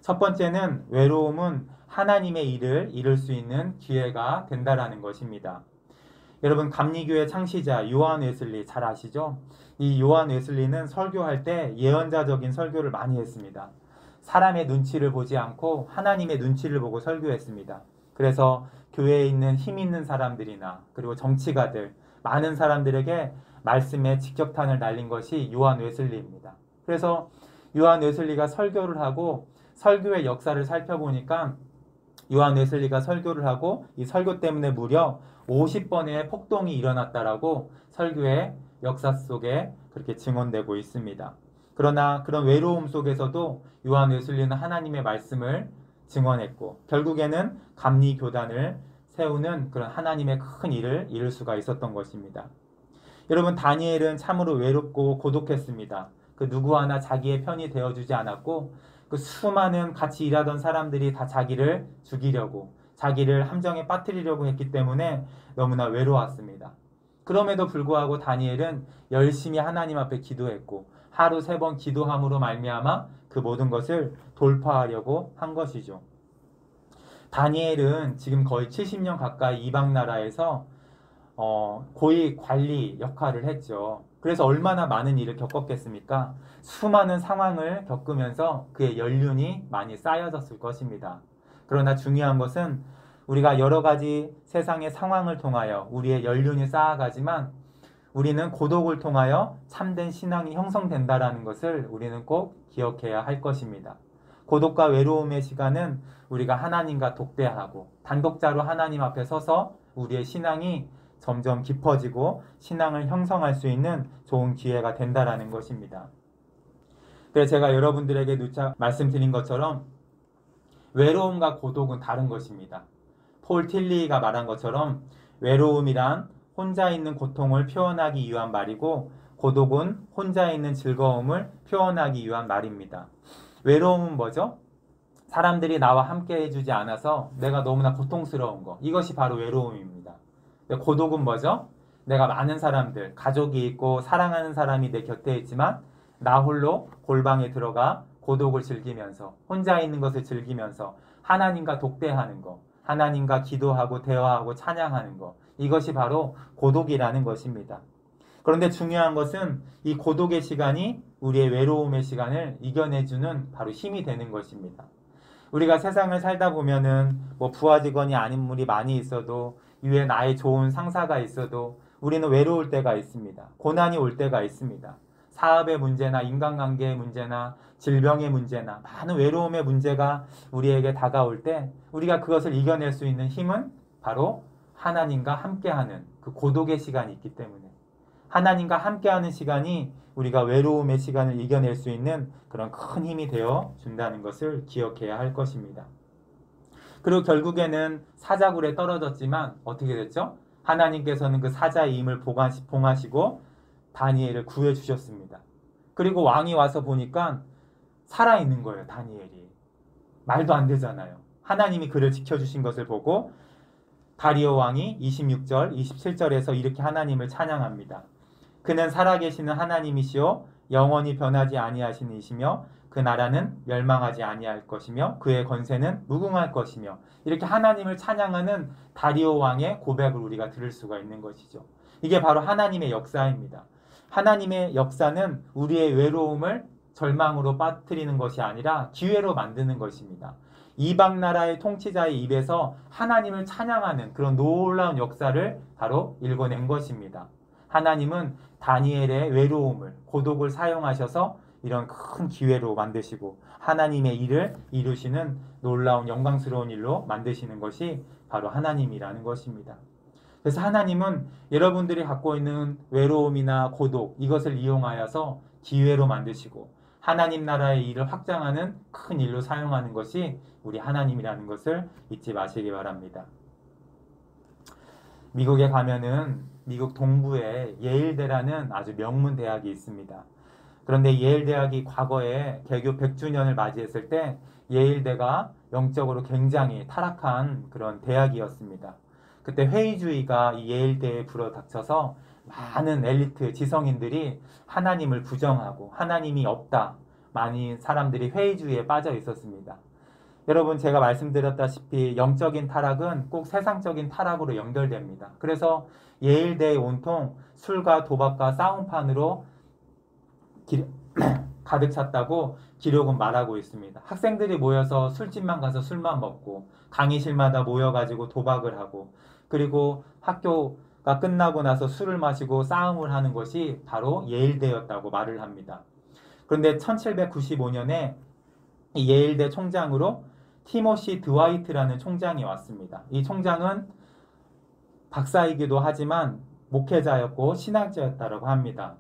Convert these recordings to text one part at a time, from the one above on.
첫 번째는 외로움은 하나님의 일을 이룰 수 있는 기회가 된다라는 것입니다. 여러분, 감리교회 창시자 요한 웨슬리 잘 아시죠? 이 요한 웨슬리는 설교할 때 예언자적인 설교를 많이 했습니다. 사람의 눈치를 보지 않고 하나님의 눈치를 보고 설교했습니다. 그래서 교회에 있는 힘 있는 사람들이나 그리고 정치가들, 많은 사람들에게 말씀에 직격탄을 날린 것이 요한 웨슬리입니다. 그래서 요한 웨슬리가 설교를 하고 설교의 역사를 살펴보니까 요한 웨슬리가 설교를 하고 이 설교 때문에 무려 50번의 폭동이 일어났다라고 설교의 역사 속에 그렇게 증언되고 있습니다. 그러나 그런 외로움 속에서도 요한 웨슬리는 하나님의 말씀을 증언했고 결국에는 감리교단을 세우는 그런 하나님의 큰 일을 이룰 수가 있었던 것입니다. 여러분, 다니엘은 참으로 외롭고 고독했습니다. 그 누구 하나 자기의 편이 되어주지 않았고 그 수많은 같이 일하던 사람들이 다 자기를 죽이려고 자기를 함정에 빠뜨리려고 했기 때문에 너무나 외로웠습니다. 그럼에도 불구하고 다니엘은 열심히 하나님 앞에 기도했고 하루 3번 기도함으로 말미암아 그 모든 것을 돌파하려고 한 것이죠. 다니엘은 지금 거의 70년 가까이 이방 나라에서 고위 관리 역할을 했죠. 그래서 얼마나 많은 일을 겪었겠습니까? 수많은 상황을 겪으면서 그의 연륜이 많이 쌓여졌을 것입니다. 그러나 중요한 것은 우리가 여러 가지 세상의 상황을 통하여 우리의 연륜이 쌓아가지만 우리는 고독을 통하여 참된 신앙이 형성된다라는 것을 우리는 꼭 기억해야 할 것입니다. 고독과 외로움의 시간은 우리가 하나님과 독대하고 단독자로 하나님 앞에 서서 우리의 신앙이 점점 깊어지고 신앙을 형성할 수 있는 좋은 기회가 된다라는 것입니다. 그래서 제가 여러분들에게 누차 말씀드린 것처럼 외로움과 고독은 다른 것입니다. 폴 틸리가 말한 것처럼 외로움이란 혼자 있는 고통을 표현하기 위한 말이고 고독은 혼자 있는 즐거움을 표현하기 위한 말입니다. 외로움은 뭐죠? 사람들이 나와 함께 해주지 않아서 내가 너무나 고통스러운 거. 이것이 바로 외로움입니다. 고독은 뭐죠? 내가 많은 사람들, 가족이 있고 사랑하는 사람이 내 곁에 있지만 나 홀로 골방에 들어가 고독을 즐기면서 혼자 있는 것을 즐기면서 하나님과 독대하는 거, 하나님과 기도하고 대화하고 찬양하는 거. 이것이 바로 고독이라는 것입니다. 그런데 중요한 것은 이 고독의 시간이 우리의 외로움의 시간을 이겨내주는 바로 힘이 되는 것입니다. 우리가 세상을 살다 보면은 부하 직원이 아닌 분이 많이 있어도 위에 나의 좋은 상사가 있어도 우리는 외로울 때가 있습니다. 고난이 올 때가 있습니다. 사업의 문제나 인간관계의 문제나 질병의 문제나 많은 외로움의 문제가 우리에게 다가올 때 우리가 그것을 이겨낼 수 있는 힘은 바로 하나님과 함께하는 그 고독의 시간이 있기 때문에 하나님과 함께하는 시간이 우리가 외로움의 시간을 이겨낼 수 있는 그런 큰 힘이 되어 준다는 것을 기억해야 할 것입니다. 그리고 결국에는 사자굴에 떨어졌지만 어떻게 됐죠? 하나님께서는 그 사자의 힘을 봉하시고 다니엘을 구해주셨습니다. 그리고 왕이 와서 보니까 살아있는 거예요, 다니엘이. 말도 안 되잖아요. 하나님이 그를 지켜주신 것을 보고 다리오 왕이 26절, 27절에서 이렇게 하나님을 찬양합니다. 그는 살아계시는 하나님이시요 영원히 변하지 아니하시는 이시며 그 나라는 멸망하지 아니할 것이며 그의 권세는 무궁할 것이며 이렇게 하나님을 찬양하는 다리오 왕의 고백을 우리가 들을 수가 있는 것이죠. 이게 바로 하나님의 역사입니다. 하나님의 역사는 우리의 외로움을 절망으로 빠뜨리는 것이 아니라 기회로 만드는 것입니다. 이방 나라의 통치자의 입에서 하나님을 찬양하는 그런 놀라운 역사를 바로 일궈낸 것입니다. 하나님은 다니엘의 외로움을, 고독을 사용하셔서 이런 큰 기회로 만드시고 하나님의 일을 이루시는 놀라운 영광스러운 일로 만드시는 것이 바로 하나님이라는 것입니다. 그래서 하나님은 여러분들이 갖고 있는 외로움이나 고독 이것을 이용하여서 기회로 만드시고 하나님 나라의 일을 확장하는 큰 일로 사용하는 것이 우리 하나님이라는 것을 잊지 마시기 바랍니다. 미국에 가면은 미국 동부에 예일대라는 아주 명문 대학이 있습니다. 그런데 예일대학이 과거에 개교 100주년을 맞이했을 때 예일대가 영적으로 굉장히 타락한 그런 대학이었습니다. 그때 회의주의가 이 예일대에 불어닥쳐서 많은 엘리트 지성인들이 하나님을 부정하고 하나님이 없다. 많은 사람들이 회의주의에 빠져 있었습니다. 여러분 제가 말씀드렸다시피 영적인 타락은 꼭 세상적인 타락으로 연결됩니다. 그래서 예일대의 온통 술과 도박과 싸움판으로 가득 찼다고 기록은 말하고 있습니다. 학생들이 모여서 술집만 가서 술만 먹고 강의실마다 모여가지고 도박을 하고 그리고 학교가 끝나고 나서 술을 마시고 싸움을 하는 것이 바로 예일대였다고 말을 합니다. 그런데 1795년에 예일대 총장으로 티모시 드와이트라는 총장이 왔습니다. 이 총장은 박사이기도 하지만 목회자였고 신학자였다고 합니다.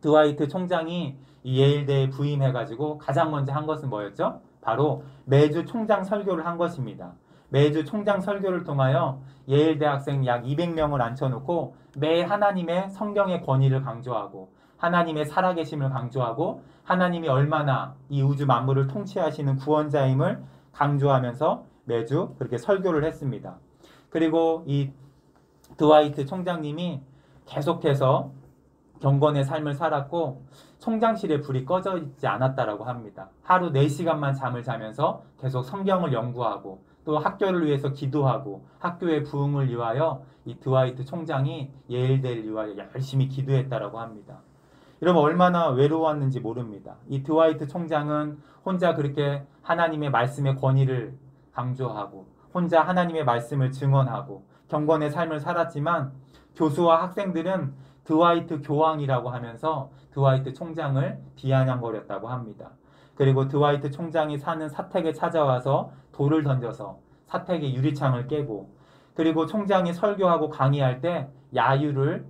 드와이트 총장이 이 예일대에 부임해가지고 가장 먼저 한 것은 뭐였죠? 바로 매주 총장 설교를 한 것입니다. 매주 총장 설교를 통하여 예일대 학생 약 200명을 앉혀놓고 매일 하나님의 성경의 권위를 강조하고 하나님의 살아계심을 강조하고 하나님이 얼마나 이 우주 만물을 통치하시는 구원자임을 강조하면서 매주 그렇게 설교를 했습니다. 그리고 이 드와이트 총장님이 계속해서 경건의 삶을 살았고 총장실에 불이 꺼져 있지 않았다라고 합니다. 하루 4시간만 잠을 자면서 계속 성경을 연구하고 또 학교를 위해서 기도하고 학교의 부흥을 위하여 이 드와이트 총장이 예일대를 위하여 열심히 기도했다라고 합니다. 여러분 얼마나 외로웠는지 모릅니다. 이 드와이트 총장은 혼자 그렇게 하나님의 말씀의 권위를 강조하고 혼자 하나님의 말씀을 증언하고 경건의 삶을 살았지만 교수와 학생들은 드와이트 교황이라고 하면서 드와이트 총장을 비아냥거렸다고 합니다. 그리고 드와이트 총장이 사는 사택에 찾아와서 돌을 던져서 사택의 유리창을 깨고 그리고 총장이 설교하고 강의할 때 야유를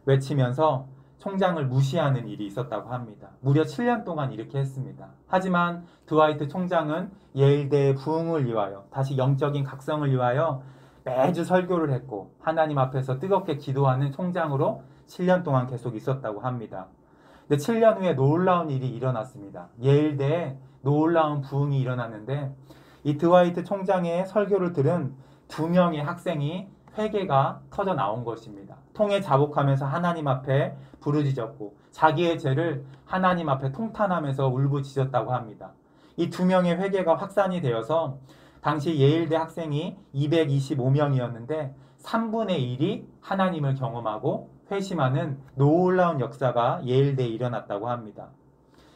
외치면서 총장을 무시하는 일이 있었다고 합니다. 무려 7년 동안 이렇게 했습니다. 하지만 드와이트 총장은 예일대의 부흥을 위하여 다시 영적인 각성을 위하여 매주 설교를 했고 하나님 앞에서 뜨겁게 기도하는 총장으로 7년 동안 계속 있었다고 합니다. 근데 7년 후에 놀라운 일이 일어났습니다. 예일대에 놀라운 부흥이 일어났는데 이 드와이트 총장의 설교를 들은 2명의 학생이 회개가 터져 나온 것입니다. 통에 자복하면서 하나님 앞에 부르짖었고 자기의 죄를 하나님 앞에 통탄하면서 울부짖었다고 합니다. 이 2명의 회개가 확산이 되어서 당시 예일대 학생이 225명이었는데 3분의 1이 하나님을 경험하고 회심하는 놀라운 역사가 예일대에 일어났다고 합니다.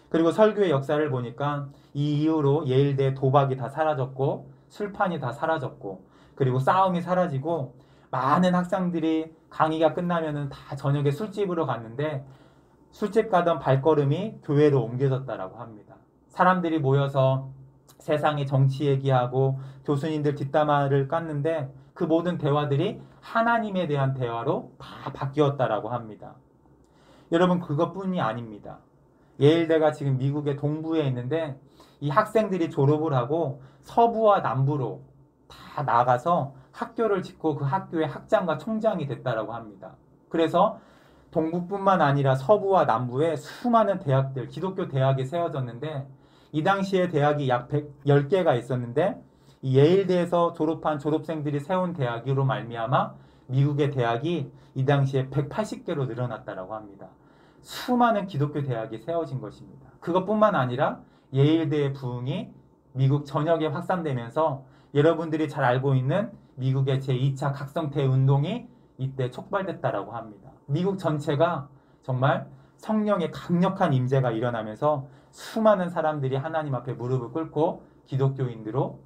그리고 설교의 역사를 보니까 이 이후로 예일대 도박이 다 사라졌고 술판이 다 사라졌고 그리고 싸움이 사라지고 많은 학생들이 강의가 끝나면은 다 저녁에 술집으로 갔는데 술집 가던 발걸음이 교회로 옮겨졌다라고 합니다. 사람들이 모여서 세상의 정치 얘기하고 교수님들 뒷담화를 깠는데 그 모든 대화들이 하나님에 대한 대화로 다 바뀌었다라고 합니다. 여러분 그것뿐이 아닙니다. 예일대가 지금 미국의 동부에 있는데 이 학생들이 졸업을 하고 서부와 남부로 다 나가서 학교를 짓고 그 학교의 학장과 총장이 됐다라고 합니다. 그래서 동부뿐만 아니라 서부와 남부에 수많은 대학들, 기독교 대학이 세워졌는데 이 당시에 대학이 약 10개가 있었는데 이 예일대에서 졸업한 졸업생들이 세운 대학으로 말미암아 미국의 대학이 이 당시에 180개로 늘어났다라고 합니다. 수많은 기독교 대학이 세워진 것입니다. 그것뿐만 아니라 예일대의 부흥이 미국 전역에 확산되면서 여러분들이 잘 알고 있는 미국의 제2차 각성태 운동이 이때 촉발됐다라고 합니다. 미국 전체가 정말 성령의 강력한 임재가 일어나면서 수많은 사람들이 하나님 앞에 무릎을 꿇고 기독교인으로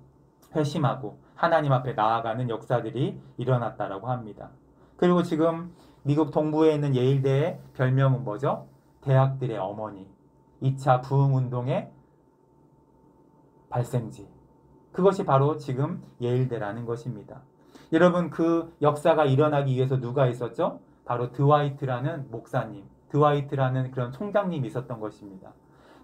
회심하고 하나님 앞에 나아가는 역사들이 일어났다라고 합니다. 그리고 지금 미국 동부에 있는 예일대의 별명은 뭐죠? 대학들의 어머니. 2차 부흥운동의 발생지. 그것이 바로 지금 예일대라는 것입니다. 여러분 그 역사가 일어나기 위해서 누가 있었죠? 바로 드와이트라는 목사님, 드와이트라는 그런 총장님이 있었던 것입니다.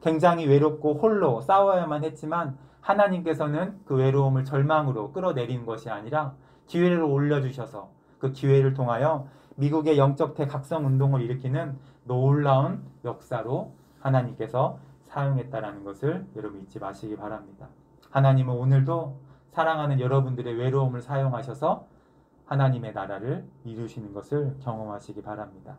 굉장히 외롭고 홀로 싸워야만 했지만 하나님께서는 그 외로움을 절망으로 끌어내리는 것이 아니라 기회를 올려주셔서 그 기회를 통하여 미국의 영적 대각성 운동을 일으키는 놀라운 역사로 하나님께서 사용했다라는 것을 여러분 잊지 마시기 바랍니다. 하나님은 오늘도 사랑하는 여러분들의 외로움을 사용하셔서 하나님의 나라를 이루시는 것을 경험하시기 바랍니다.